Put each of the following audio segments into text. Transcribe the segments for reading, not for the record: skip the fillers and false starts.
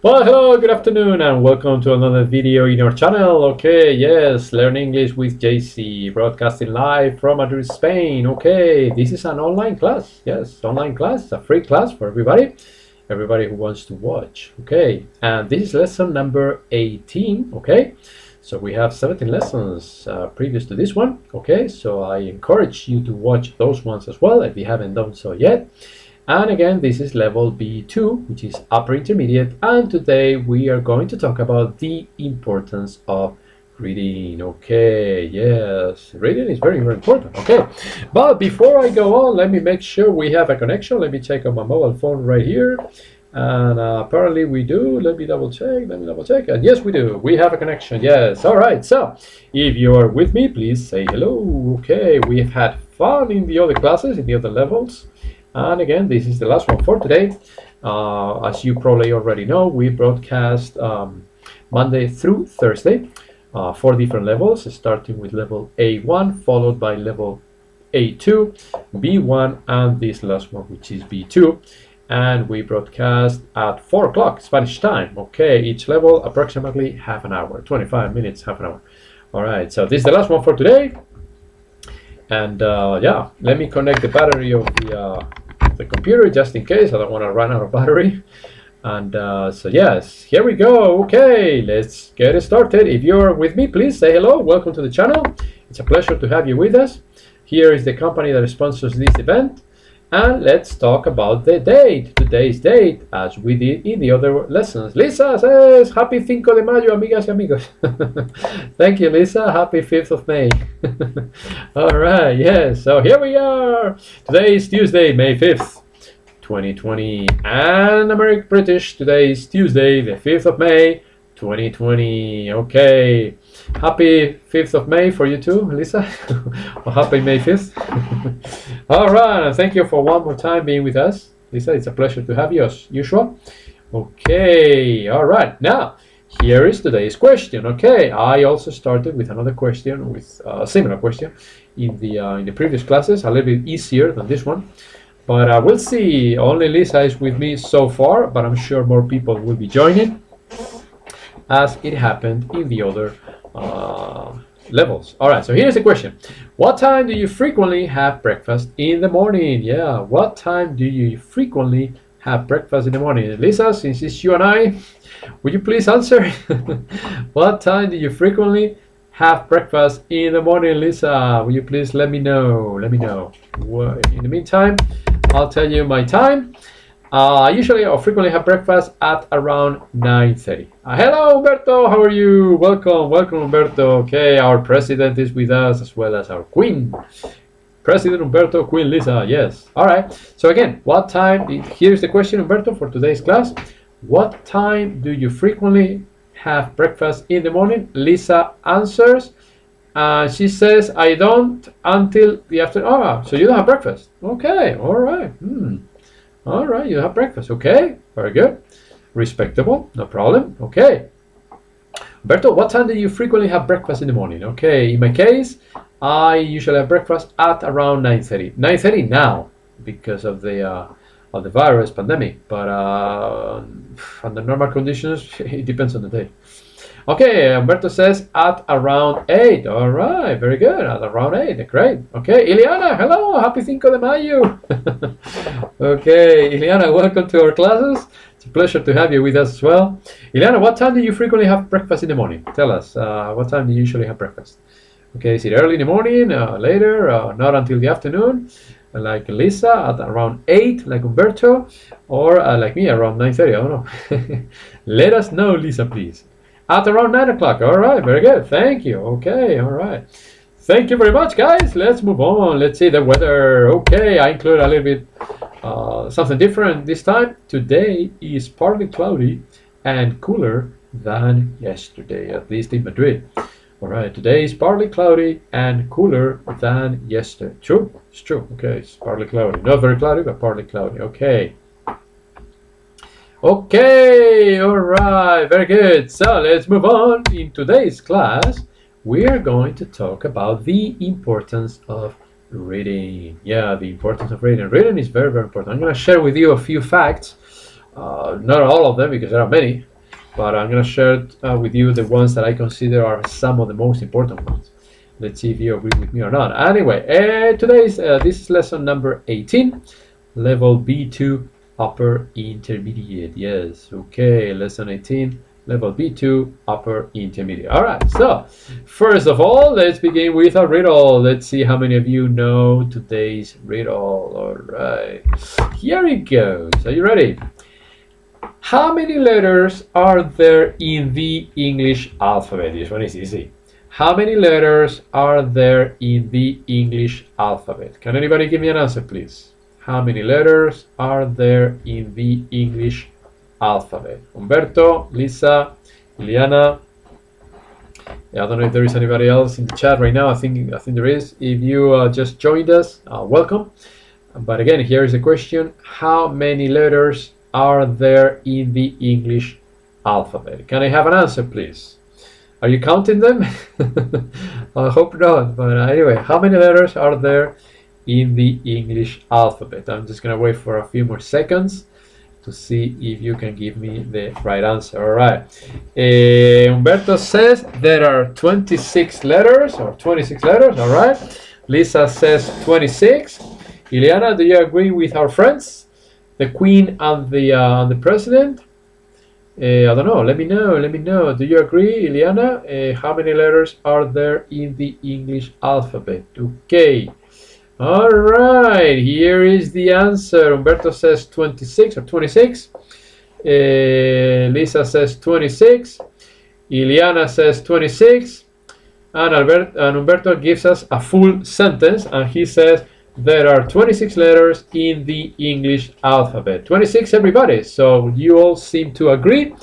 Well, hello, good afternoon, and welcome to another video in our channel. Okay, yes, Learn English with JC, broadcasting live from Madrid, Spain. Okay, this is an online class. Yes, online class, a free class for everybody who wants to watch. Okay, and this is lesson number 18. Okay, so we have 17 lessons previous to this one. Okay, so I encourage you to watch those ones as well if you haven't done so yet. And again, this is level B2, which is upper intermediate, and today we are going to talk about the importance of reading. Okay, yes, reading is very, very important. Okay, but before I go on, let me make sure we have a connection. Let me check on my mobile phone right here, and apparently we do. Let me double check, and yes, we do. We have a connection. Yes, all right. So if you are with me, please say hello. Okay, we've had fun in the other classes, in the other levels. And again, this is the last one for today. As you probably already know, we broadcast Monday through Thursday, 4 different levels, starting with level A1, followed by level A2, B1, and this last one, which is B2. And we broadcast at 4 o'clock Spanish time. Okay, each level approximately half an hour, 25 minutes, half an hour. All right, so this is the last one for today. And yeah, let me connect the battery of the computer just in case I don't want to run out of battery. And so yes, here we go. Okay, let's get started. If you're with me, please say hello. Welcome to the channel. It's a pleasure to have you with us. Here is the company that sponsors this event. And let's talk about the date, today's date, as we did in the other lessons. Lisa says, Happy 5 de Mayo, amigas y amigos. Thank you, Lisa. Happy 5th of May. All right, yes. So here we are. Today is Tuesday, May 5th, 2020. And American British, today is Tuesday, the 5th of May, 2020. Okay. Happy 5th of May for you too, Lisa. Well, happy May 5th. All right, and thank you for one more time being with us, Lisa. It's a pleasure to have you as usual. Okay, all right. Now, here is today's question. Okay, I also started with another question, with a similar question in the previous classes, a little bit easier than this one. But we'll see. Only Lisa is with me so far, but I'm sure more people will be joining, as it happened in the other levels. All right, so here's the question. What time do you frequently have breakfast in the morning? Yeah, what time do you frequently have breakfast in the morning? Lisa, since it's you and I, would you please answer? What time do you frequently have breakfast in the morning, Lisa? Will you please let me know? Let me know. In the meantime, I'll tell you my time. I usually or frequently have breakfast at around 9:30. Hello, Umberto. How are you? Welcome, welcome, Umberto. Okay, our president is with us as well as our queen. President Umberto, Queen Lisa. Yes. All right. So again, what time? Here's the question, Umberto, for today's class. What time do you frequently have breakfast in the morning? Lisa answers. She says, I don't until the afternoon. Oh, so you don't have breakfast. Okay. All right. All right, you have breakfast. Okay, very good. Respectable, no problem. Okay. Berto, what time do you frequently have breakfast in the morning? Okay, in my case, I usually have breakfast at around 9:30. 9:30 now because of the virus pandemic, but under normal conditions, it depends on the day. Okay, Umberto says at around 8. All right, very good. At around 8, great. Okay, Ileana, hello, happy 5 de Mayo. Okay, Ileana, welcome to our classes. It's a pleasure to have you with us as well. Ileana, what time do you frequently have breakfast in the morning? Tell us, what time do you usually have breakfast? Okay, is it early in the morning, later, not until the afternoon? Like Lisa, at around 8, like Umberto, or like me, around 9:30, I don't know. Let us know, Lisa, please. At around 9 o'clock. All right, very good. Thank you. Okay, all right. Thank you very much, guys. Let's move on. Let's see the weather. Okay, I include a little bit something different this time. Today is partly cloudy and cooler than yesterday, at least in Madrid. All right, today is partly cloudy and cooler than yesterday. True, it's true. Okay, it's partly cloudy. Not very cloudy, but partly cloudy. Okay. Okay, all right, very good. So let's move on. In today's class, we are going to talk about the importance of reading. Yeah, the importance of reading. Reading is very, very important. I'm going to share with you a few facts, not all of them because there are many, but I'm going to share with you the ones that I consider are some of the most important ones. Let's see if you agree with me or not. Anyway, today's this is lesson number 18, level B2 upper intermediate. Yes, okay, lesson 18, level B2 upper intermediate. All right, so first of all, let's begin with a riddle. Let's see how many of you know today's riddle. All right, here it goes. Are you ready? How many letters are there in the English alphabet? This one is easy. How many letters are there in the English alphabet? Can anybody give me an answer, please? How many letters are there in the English alphabet? Humberto, Lisa, Liliana. I don't know if there is anybody else in the chat right now. I think there is. If you just joined us, welcome. But again, here is the question: how many letters are there in the English alphabet? Can I have an answer, please? Are you counting them? I hope not. But anyway, how many letters are there in the English alphabet? I'm just going to wait for a few more seconds to see if you can give me the right answer. All right. Humberto says there are 26 letters, or 26 letters. All right. Lisa says 26. Ileana, do you agree with our friends? The Queen and the President? I don't know. Let me know. Do you agree, Ileana? How many letters are there in the English alphabet? Okay. All right. Here is the answer. Humberto says 26 or 26. Lisa says 26. Ileana says 26. And Humberto gives us a full sentence, and he says there are 26 letters in the English alphabet. 26, everybody. So you all seem to agree.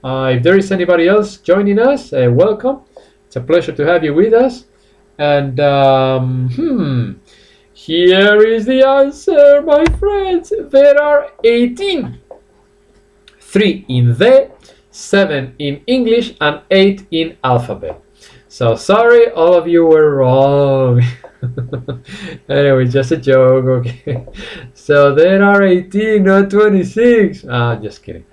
If there is anybody else joining us, welcome. It's a pleasure to have you with us. And here is the answer, my friends. There are 18. 3 in the, 7 in English, and 8 in alphabet. So sorry, all of you were wrong. Anyway, just a joke, okay? So there are 18, not 26. Just kidding.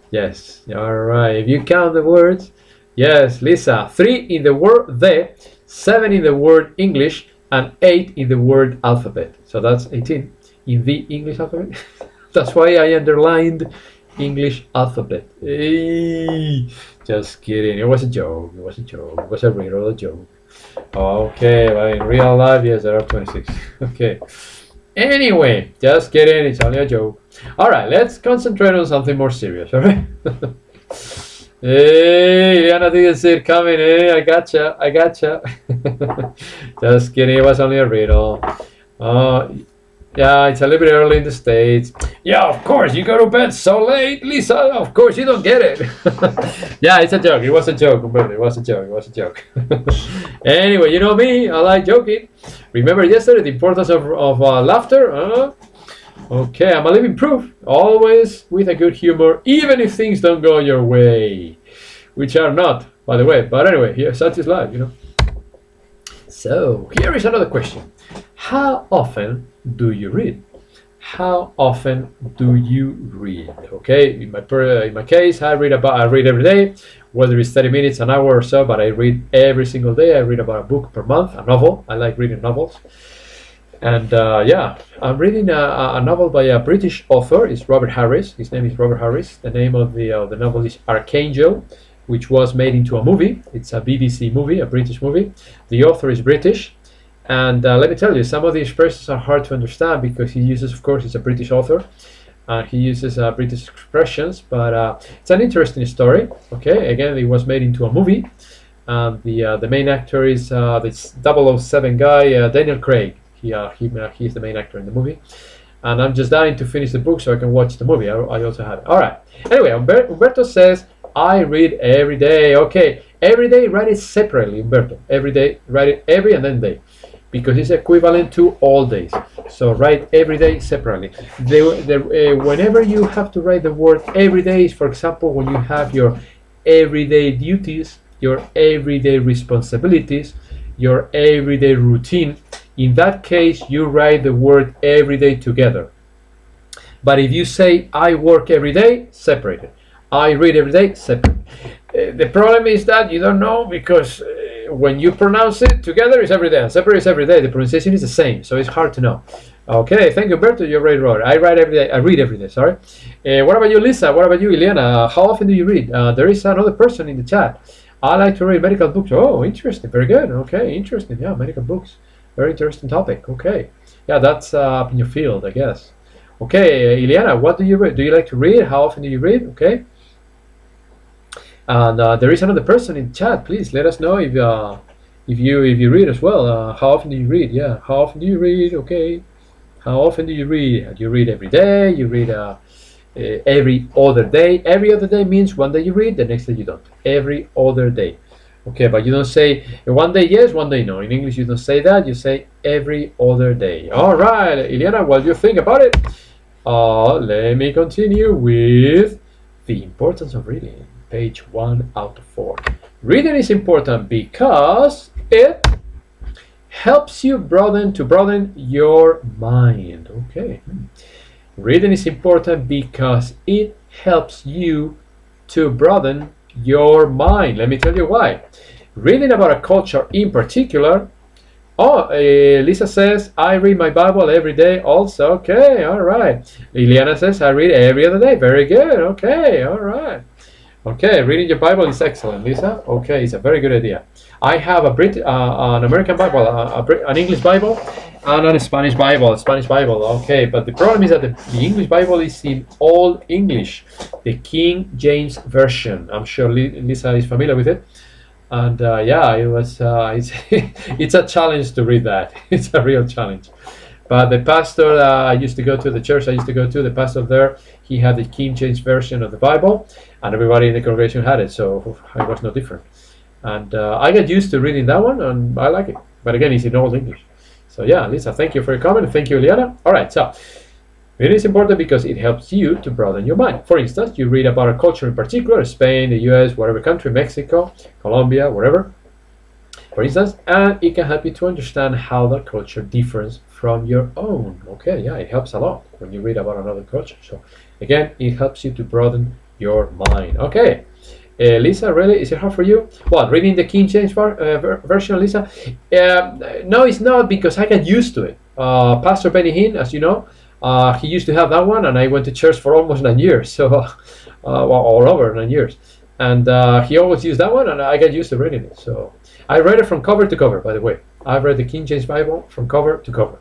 Yes, all right. If you count the words, yes, Lisa, 3 in the word the, 7 in the word English, and 8 in the word alphabet. So that's 18 in the English alphabet. That's why I underlined English alphabet. Hey, just kidding. It was a joke. It was a riddle, a joke. Okay, well, in real life, yes, there are 26. Okay. Anyway, just kidding. It's only a joke. All right, let's concentrate on something more serious. All right. Hey, Liana didn't see it coming. Hey, I gotcha. Just kidding. It was only a riddle. Yeah, it's a little bit early in the States. Yeah, of course, you go to bed so late, Lisa. Of course, you don't get it. Yeah, it's a joke. It was a joke, Humberto. It was a joke. Anyway, you know me. I like joking. Remember yesterday the importance of laughter? Okay, I'm a living proof. Always with a good humor, even if things don't go your way. Which are not, by the way. But anyway, here, such is life, you know. So, here is another question. How often do you read? How often do you read? Okay, in my case, I read every day, whether it's 30 minutes, an hour or so, but I read every single day. I read about a book per month, a novel. I like reading novels. And yeah, I'm reading a novel by a British author. It's Robert Harris. His name is Robert Harris. The name of the novel is Archangel, which was made into a movie. It's a BBC movie, a British movie. The author is British. And let me tell you, some of the expressions are hard to understand because he uses, of course, he's a British author, and he uses British expressions, but it's an interesting story. Okay, again, it was made into a movie, and the main actor is this 007 guy, Daniel Craig. He's the main actor in the movie, and I'm just dying to finish the book so I can watch the movie. I also have it. All right. Anyway, Humberto says I read every day. Okay, every day, write it separately, Humberto. Every day, write it every and then day, because it's equivalent to all days. So write every day separately. Whenever you have to write the word every day is, for example, when you have your everyday duties, your everyday responsibilities, your everyday routine. In that case, you write the word every day together. But if you say I work every day, separate it. I read every day, separate. The problem is that you don't know because when you pronounce it together it's every day and separate is every day. The pronunciation is the same, so it's hard to know. Okay, thank you, Berto. You're right, Robert. I read every day. I read every day. Sorry. What about you, Lisa? What about you, Ileana? How often do you read? There is another person in the chat. I like to read medical books. Oh, interesting. Very good. Okay, interesting. Yeah, medical books. Very interesting topic. Okay. Yeah, that's up in your field, I guess. Okay, Ileana, what do you read? Do you like to read? How often do you read? Okay. And there is another person in the chat. Please let us know if you read as well. How often do you read? Yeah. How often do you read? Okay. How often do you read? Do you read every day? You read every other day. Every other day means one day you read, the next day you don't. Every other day. Okay, but you don't say one day yes, one day no. In English, you don't say that. You say every other day. All right, Ileana, what do you think about it? Let me continue with the importance of reading. Page 1 out of 4. Reading is important because it helps you broaden your mind. Okay. Reading is important because it helps you to broaden your mind. Let me tell you why. Reading about a culture in particular. Lisa says, I read my Bible every day also. Okay, all right. Liliana says, I read every other day. Very good. Okay, all right. Okay, reading your Bible is excellent, Lisa. Okay, it's a very good idea. I have an American Bible, an English Bible, and a Spanish Bible. Okay, but the problem is that the English Bible is in Old English, the King James Version. I'm sure Lisa is familiar with it. And yeah, it was. It's a challenge to read that. It's a real challenge. But the pastor I used to go to, the church I used to go to, the pastor there, he had the King James Version of the Bible, and everybody in the congregation had it, so I was no different. And I got used to reading that one, and I like it. But again, it's in Old English. So yeah, Lisa, thank you for your comment. Thank you, Liana. All right, so it is important because it helps you to broaden your mind. For instance, you read about a culture in particular, Spain, the US, whatever country, Mexico, Colombia, whatever, for instance, and it can help you to understand how that culture differs from your own. Okay, yeah, it helps a lot when you read about another culture. So again, it helps you to broaden your mind. Okay, Lisa, really, is it hard for you? What, reading the King James version, Lisa? No, it's not, because I got used to it. Pastor Benny Hinn, as you know, he used to have that one, and I went to church for almost 9 years, so well, all over 9 years, and he always used that one, and I got used to reading it. So I read it from cover to cover, by the way. I've read the King James Bible from cover to cover.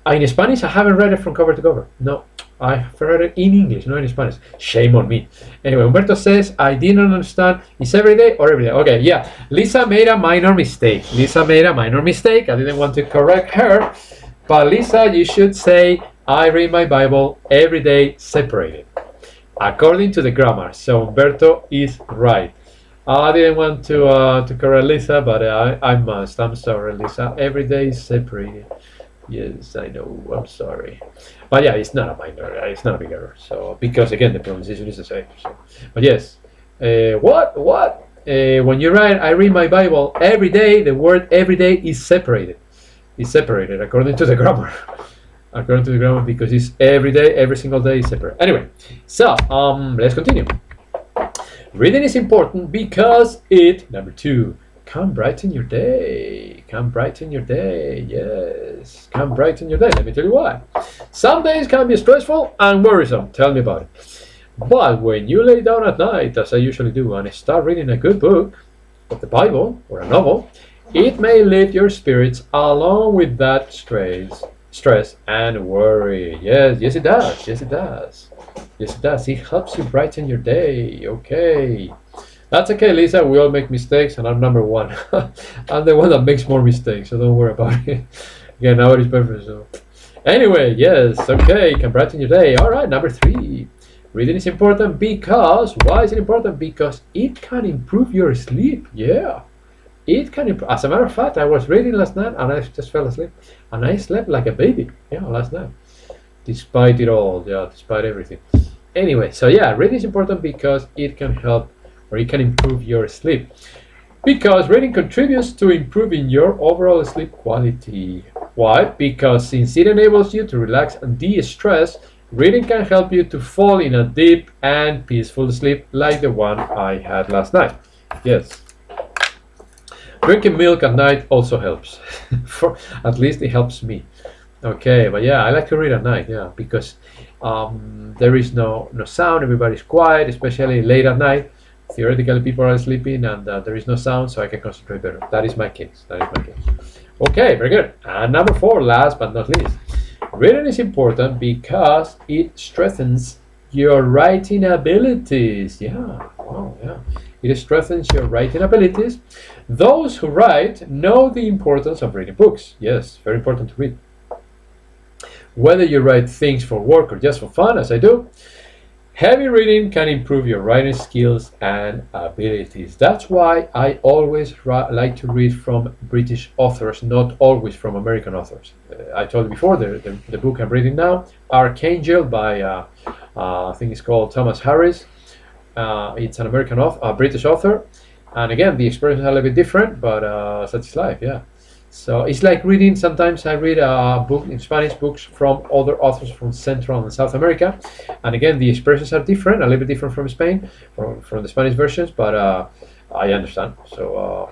In Spanish, I haven't read it from cover to cover. No, I've read it in English, not in Spanish. Shame on me. Anyway, Humberto says, I didn't understand. Is every day or every day? Okay, yeah. Lisa made a minor mistake. I didn't want to correct her. But Lisa, you should say, I read my Bible every day separated, according to the grammar. So Humberto is right. I didn't want to correct Lisa, but I must. I'm sorry, Lisa. Every day is separated. Yes, I know. I'm sorry. But yeah, it's not a minor. It's not a big error. So because again, the pronunciation is the same. So, but yes. What? When you write, I read my Bible every day, the word every day is separated. It's separated according to the grammar. According to the grammar, because it's every day, every single day is separate. Anyway, so let's continue. Reading is important because it, number 2, can brighten your day. Can brighten your day. Yes, can brighten your day. Let me tell you why. Some days can be stressful and worrisome. Tell me about it. But when you lay down at night, as I usually do, and start reading a good book of the Bible or a novel, it may lift your spirits along with that stress and worry. Yes, it does. Yes, it does. Yes, it does. It helps you brighten your day. Okay. That's okay, Lisa. We all make mistakes, and I'm number 1. I'm the one that makes more mistakes, so don't worry about it. Again, nobody's perfect, so. Anyway, yes, okay, can brighten your day. All right, number 3. Reading is important because, why is it important? Because it can improve your sleep. Yeah. It can improve. As a matter of fact, I was reading last night, and I just fell asleep. And I slept like a baby, yeah, last night. Despite it all, yeah, despite everything. Anyway, so yeah, reading is important because it can help, or it can improve your sleep. Because reading contributes to improving your overall sleep quality. Why? Because since it enables you to relax and de-stress Reading can help you to fall in a deep and peaceful sleep like the one I had last night. Yes. Drinking milk at night also helps. At least it helps me. Okay, but yeah, I like to read at night, yeah, because there is no sound, everybody's quiet, especially late at night. Theoretically, people are sleeping and there is no sound, so I can concentrate better. That is my case. Okay, very good. And number 4, last but not least. Reading is important because it strengthens your writing abilities. Yeah, wow, yeah. It strengthens your writing abilities. Those who write know the importance of reading books. Yes, very important to read. Whether you write things for work or just for fun, as I do, heavy reading can improve your writing skills and abilities. That's why I always like to read from British authors, not always from American authors. I told you before, the book I'm reading now, Archangel by, I think it's called Thomas Harris. It's an American author, British author. And again, the experience is a little bit different, but such is life, yeah. So it's like reading, sometimes I read a book in Spanish, books from other authors from Central and South America. And again, the expressions are different, a little bit different from Spain, from the Spanish versions, but I understand. So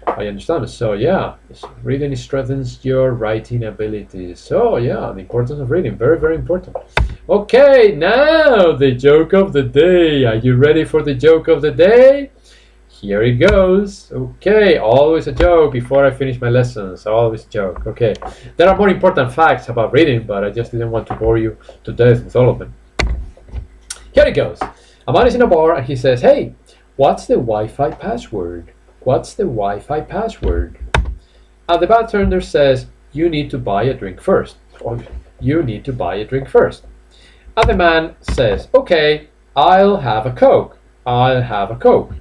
I understand. So yeah, reading strengthens your writing abilities. So yeah, the importance of reading, very, very important. Okay, now the joke of the day. Are you ready for the joke of the day? Here it goes. Okay, always a joke before I finish my lessons. Always a joke. Okay, there are more important facts about reading, but I just didn't want to bore you to death with all of them. Here it goes. A man is in a bar and he says, "Hey, what's the Wi-Fi password? What's the Wi-Fi password?" And the bartender says, "You need to buy a drink first." Or, "You need to buy a drink first." And the man says, "Okay, I'll have a Coke. I'll have a Coke."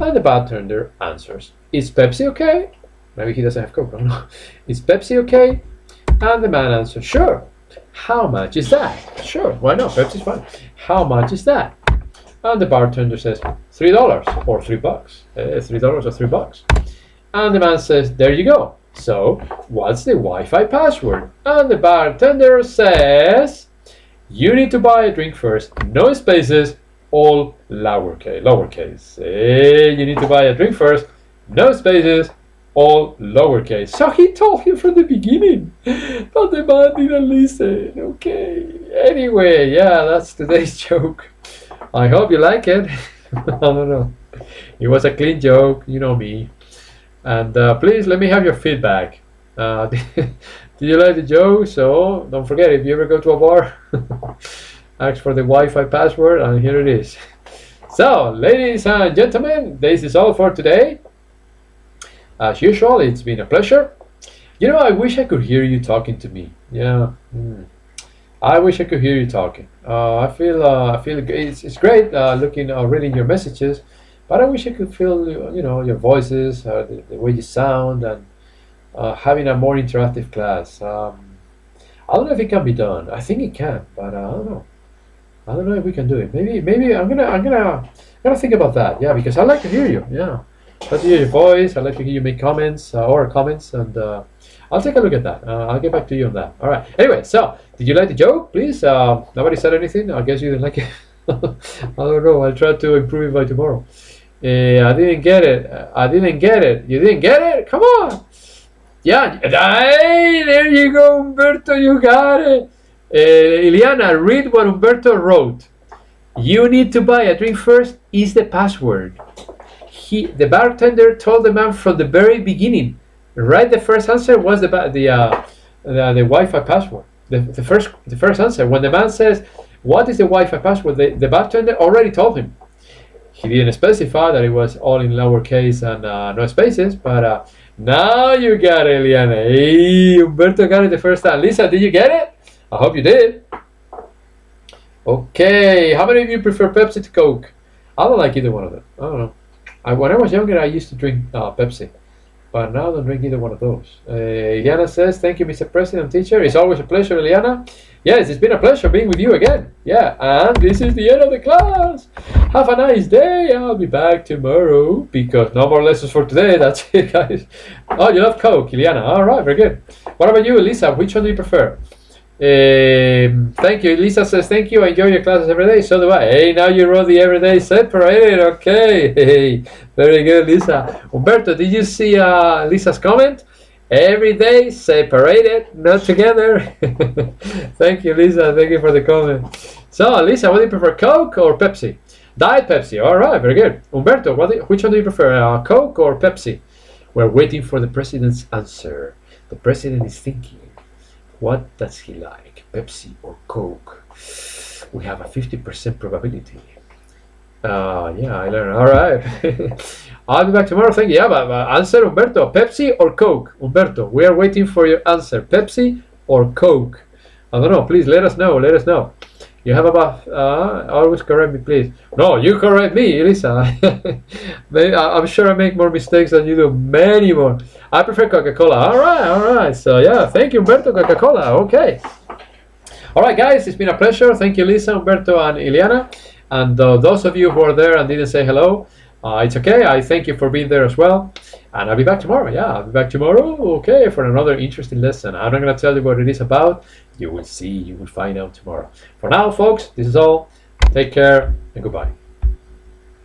And the bartender answers, "Is Pepsi okay?" Maybe he doesn't have Coke, I don't know. "Is Pepsi okay?" And the man answers, "Sure." "How much is that?" "Sure, why not? Pepsi's fine." "How much is that?" And the bartender says, $3 or $3. $3 or $3. And the man says, "There you go. So, what's the Wi-Fi password?" And the bartender says, "You need to buy a drink first. No spaces. All lowercase. You need to buy a drink first. No spaces. All lowercase." So he told him from the beginning, but the man didn't listen. Okay. Anyway, yeah, that's today's joke. I hope you like it. I don't know. It was a clean joke, you know me. And please let me have your feedback. Did you like the joke? So don't forget, if you ever go to a bar, ask for the Wi-Fi password, and here it is. So, ladies and gentlemen, this is all for today. As usual, it's been a pleasure. You know, I wish I could hear you talking to me. Yeah, I wish I could hear you talking. I feel it's great reading your messages, but I wish I could feel your voices, the way you sound, and having a more interactive class. I don't know if it can be done. I think it can, but I don't know. I don't know if we can do it. Maybe I'm gonna think about that. Yeah, because I like to hear you. Yeah, I like to hear your voice. I like to hear you make comments, and I'll take a look at that. I'll get back to you on that. All right. Anyway, so did you like the joke? Please. Nobody said anything. I guess you didn't like it. I don't know. I'll try to improve it by tomorrow. I didn't get it. You didn't get it? Come on. Yeah. Hey, there you go, Umberto. You got it. Ileana, read what Umberto wrote. "You need to buy a drink first" is the password. The bartender told the man from the very beginning. Right, the first answer was the Wi-Fi password. The first answer. When the man says, "What is the Wi-Fi password?" the bartender already told him. He didn't specify that it was all in lowercase and no spaces, but now you got it, Ileana. Hey, Umberto got it the first time. Lisa, did you get it? I hope you did. Okay, how many of you prefer Pepsi to Coke? I don't like either one of them. I don't know. When I was younger, I used to drink Pepsi, but now I don't drink either one of those. Eliana says, "Thank you, Mr. President, teacher. It's always a pleasure, Eliana." Yes, it's been a pleasure being with you again. Yeah, and this is the end of the class. Have a nice day. I'll be back tomorrow because no more lessons for today. That's it, guys. Oh, you love Coke, Eliana. All right, very good. What about you, Elisa? Which one do you prefer? Thank you. Lisa says thank you. I enjoy your classes every day. So do I. Hey, now you wrote the everyday separated. Okay. Hey, very good, Lisa. Umberto, did you see Lisa's comment? Every day separated, not together. Thank you, Lisa. Thank you for the comment. So, Lisa, what do you prefer, Coke or Pepsi? Diet Pepsi. All right, very good. Umberto, which one do you prefer, Coke or Pepsi? We're waiting for the president's answer. The president is thinking. What does he like, Pepsi or Coke? We have a 50% probability. Yeah, I learned. All right. I'll be back tomorrow. Thank you. Yeah, but answer, Umberto. Pepsi or Coke? Umberto, we are waiting for your answer. Pepsi or Coke? I don't know. Please let us know. Let us know. You have about. Always correct me, please. No, you correct me, Elisa. I'm sure I make more mistakes than you do. Many more. I prefer Coca-Cola. All right, all right. So yeah, thank you, Umberto. Coca-Cola. Okay. All right, guys. It's been a pleasure. Thank you, Lisa, Umberto, and Ileana. And those of you who are there and didn't say hello, it's okay. I thank you for being there as well. And I'll be back tomorrow. Yeah, I'll be back tomorrow. Okay, for another interesting lesson. I'm not going to tell you what it is about. You will see. You will find out tomorrow. For now, folks, this is all. Take care and goodbye.